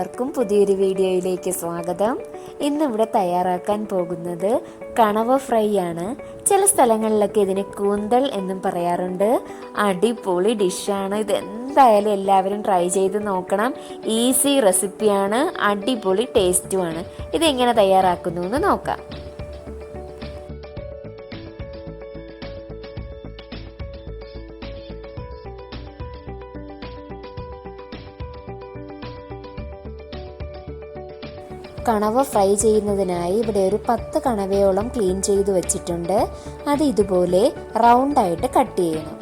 എല്ലാവർക്കും പുതിയൊരു വീഡിയോയിലേക്ക് സ്വാഗതം. ഇന്നിവിടെ തയ്യാറാക്കാൻ പോകുന്നത് കണവ ഫ്രൈ ആണ്. ചില സ്ഥലങ്ങളിലൊക്കെ ഇതിന് കൂന്തൽ എന്നും പറയാറുണ്ട്. അടിപൊളി ഡിഷാണ്. ഇത് എന്തായാലും എല്ലാവരും ട്രൈ ചെയ്ത് നോക്കണം. ഈസി റെസിപ്പിയാണ്, അടിപൊളി ടേസ്റ്റുമാണ്. ഇതെങ്ങനെ തയ്യാറാക്കുന്നു എന്ന് നോക്കാം. കണവ ഫ്രൈ ചെയ്യുന്നതിനായി ഇവിടെ ഒരു 10 കണവയോളം ക്ലീൻ ചെയ്ത് വെച്ചിട്ടുണ്ട്. അത് ഇതുപോലെ റൗണ്ടായിട്ട് കട്ട് ചെയ്യണം.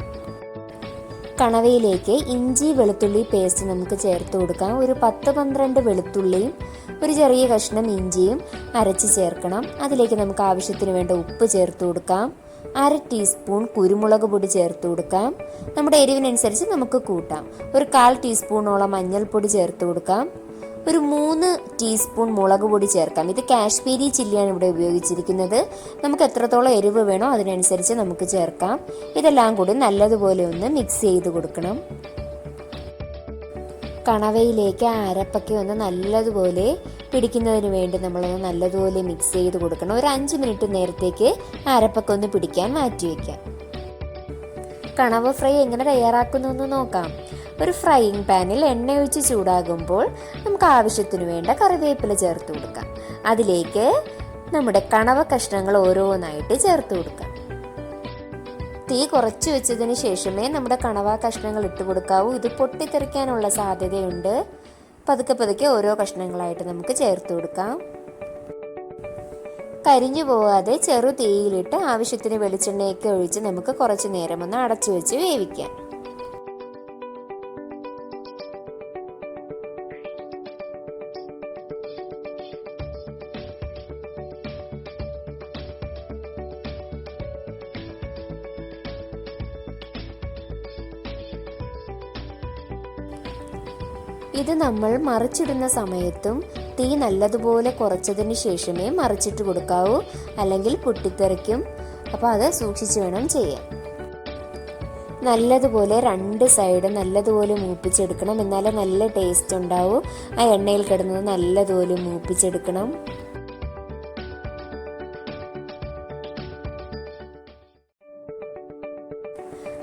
കണവയിലേക്ക് ഇഞ്ചി വെളുത്തുള്ളി പേസ്റ്റ് നമുക്ക് ചേർത്ത് കൊടുക്കാം. ഒരു 10-12 വെളുത്തുള്ളിയും ഒരു ചെറിയ കഷ്ണം ഇഞ്ചിയും അരച്ച് ചേർക്കണം. അതിലേക്ക് നമുക്ക് ആവശ്യത്തിന് വേണ്ട ഉപ്പ് ചേർത്ത് കൊടുക്കാം. 1/2 ടീസ്പൂൺ കുരുമുളക് പൊടി ചേർത്ത് കൊടുക്കാം. നമ്മുടെ എരിവിനനുസരിച്ച് നമുക്ക് കൂട്ടാം. ഒരു 1/4 ടീസ്പൂണോളം മഞ്ഞൾപ്പൊടി ചേർത്ത് കൊടുക്കാം. ഒരു 3 ടീസ്പൂൺ മുളക് പൊടി ചേർക്കാം. ഇത് കാശ്മീരി ചില്ലിയാണ് ഇവിടെ ഉപയോഗിച്ചിരിക്കുന്നത്. നമുക്ക് എത്രത്തോളം എരിവ് വേണോ അതിനനുസരിച്ച് നമുക്ക് ചേർക്കാം. ഇതെല്ലാം കൂടി നല്ലതുപോലെ ഒന്ന് മിക്സ് ചെയ്ത് കൊടുക്കണം. കണവയിലേക്ക് അരപ്പൊക്കെ ഒന്ന് നല്ലതുപോലെ പിടിക്കുന്നതിന് വേണ്ടി നമ്മളൊന്ന് നല്ലതുപോലെ മിക്സ് ചെയ്ത് കൊടുക്കണം. ഒരു 5 മിനിറ്റ് നേരത്തേക്ക് അരപ്പൊക്കെ ഒന്ന് പിടിക്കാൻ മാറ്റി വയ്ക്കാം. കണവ ഫ്രൈ എങ്ങനെ തയ്യാറാക്കുന്നു എന്ന് നോക്കാം. ഒരു ഫ്രൈയിങ് പാനിൽ എണ്ണ ഒഴിച്ച് ചൂടാകുമ്പോൾ നമുക്ക് ആവശ്യത്തിന് വേണ്ട കറിവേപ്പില ചേർത്ത് കൊടുക്കാം. അതിലേക്ക് നമ്മുടെ കണവ കഷ്ണങ്ങൾ ഓരോന്നായിട്ട് ചേർത്ത് കൊടുക്കാം. തീ കുറച്ച് വെച്ചതിന് ശേഷമേ നമ്മുടെ കണവ കഷ്ണങ്ങൾ ഇട്ട് കൊടുക്കാവൂ. ഇത് പൊട്ടിത്തെറിക്കാനുള്ള സാധ്യതയുണ്ട്. പതുക്കെ പതുക്കെ ഓരോ കഷ്ണങ്ങളായിട്ട് നമുക്ക് ചേർത്ത് കൊടുക്കാം. കരിഞ്ഞു പോകാതെ ചെറു തീയിലിട്ട് ആവശ്യത്തിന് വെളിച്ചെണ്ണയൊക്കെ ഒഴിച്ച് നമുക്ക് കുറച്ച് നേരം ഒന്ന് അടച്ചു വെച്ച് വേവിക്കാം. ഇത് നമ്മൾ മറിച്ചിടുന്ന സമയത്തും തീ നല്ലതുപോലെ കുറച്ചതിന് ശേഷമേ മറിച്ചിട്ട് കൊടുക്കാവൂ, അല്ലെങ്കിൽ പൊട്ടിത്തെറിക്കും. അപ്പോൾ അത് സൂക്ഷിച്ച് വേണം ചെയ്യാൻ. നല്ലതുപോലെ 2 സൈഡും നല്ലതുപോലെ മൂപ്പിച്ചെടുക്കണം. എന്നാലേ നല്ല ടേസ്റ്റ് ഉണ്ടാവും. ആ എണ്ണയിൽ കിടന്നത് നല്ലതുപോലെ മൂപ്പിച്ചെടുക്കണം.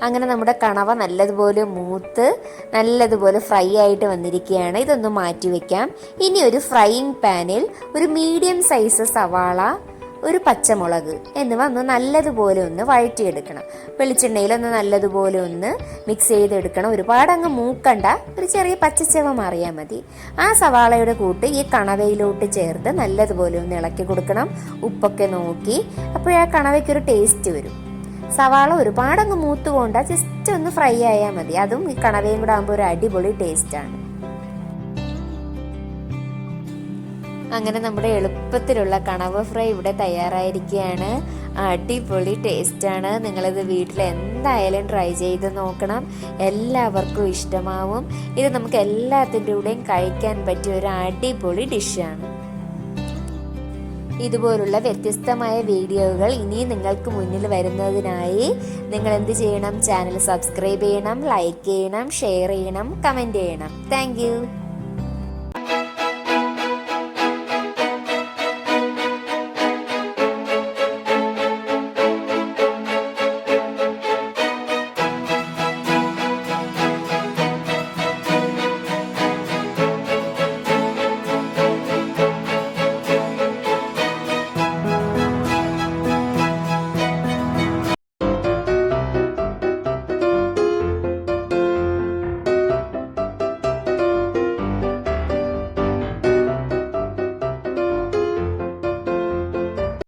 അങ്ങനെ നമ്മുടെ കണവ നല്ലതുപോലെ മൂത്ത് നല്ലതുപോലെ ഫ്രൈ ആയിട്ട് വന്നിരിക്കുകയാണ്. ഇതൊന്ന് മാറ്റി വെക്കാം. ഇനി ഒരു ഫ്രൈയിങ് പാനിൽ ഒരു മീഡിയം സൈസ് സവാള, ഒരു പച്ചമുളക് എന്നിവ ഒന്ന് നല്ലതുപോലെ ഒന്ന് വഴറ്റിയെടുക്കണം. വെളിച്ചെണ്ണയിലൊന്ന് നല്ലതുപോലെ ഒന്ന് മിക്സ് ചെയ്തെടുക്കണം. ഒരുപാട് അങ്ങ് മൂക്കണ്ട, ഒരു ചെറിയ പച്ചച്ചവ മാറിയാൽ മതി. ആ സവാളയുടെ കൂട്ട് ഈ കണവയിലോട്ട് ചേർത്ത് നല്ലതുപോലെ ഒന്ന് ഇളക്കി കൊടുക്കണം. ഉപ്പൊക്കെ നോക്കി. അപ്പോഴാ കണവയ്ക്കൊരു ടേസ്റ്റ് വരും. സവാള ഒരുപാടങ്ങ് മൂത്ത് പോണ്ട, ജസ്റ്റ് ഒന്ന് ഫ്രൈ ആയാൽ മതി. അതും ഈ കണവയും കൂടെ ആകുമ്പോൾ ഒരു അടിപൊളി ടേസ്റ്റാണ്. അങ്ങനെ നമ്മുടെ എളുപ്പത്തിലുള്ള കണവ ഫ്രൈ ഇവിടെ തയ്യാറായിരിക്കുകയാണ്. അടിപൊളി ടേസ്റ്റാണ്. നിങ്ങളിത് വീട്ടിൽ എന്തായാലും ട്രൈ ചെയ്ത് നോക്കണം. എല്ലാവർക്കും ഇഷ്ടമാവും. ഇത് നമുക്ക് എല്ലാത്തിൻ്റെ കൂടെയും കഴിക്കാൻ പറ്റിയ ഒരു അടിപൊളി ഡിഷാണ്. ഇതുപോലുള്ള വ്യത്യസ്തമായ വീഡിയോകൾ ഇനിയും നിങ്ങൾക്ക് മുന്നിൽ വരുന്നതിനായി നിങ്ങൾ എന്ത് ചെയ്യണം? ചാനൽ സബ്സ്ക്രൈബ് ചെയ്യണം, ലൈക്ക് ചെയ്യണം, ഷെയർ ചെയ്യണം, കമൻറ്റ് ചെയ്യണം. താങ്ക്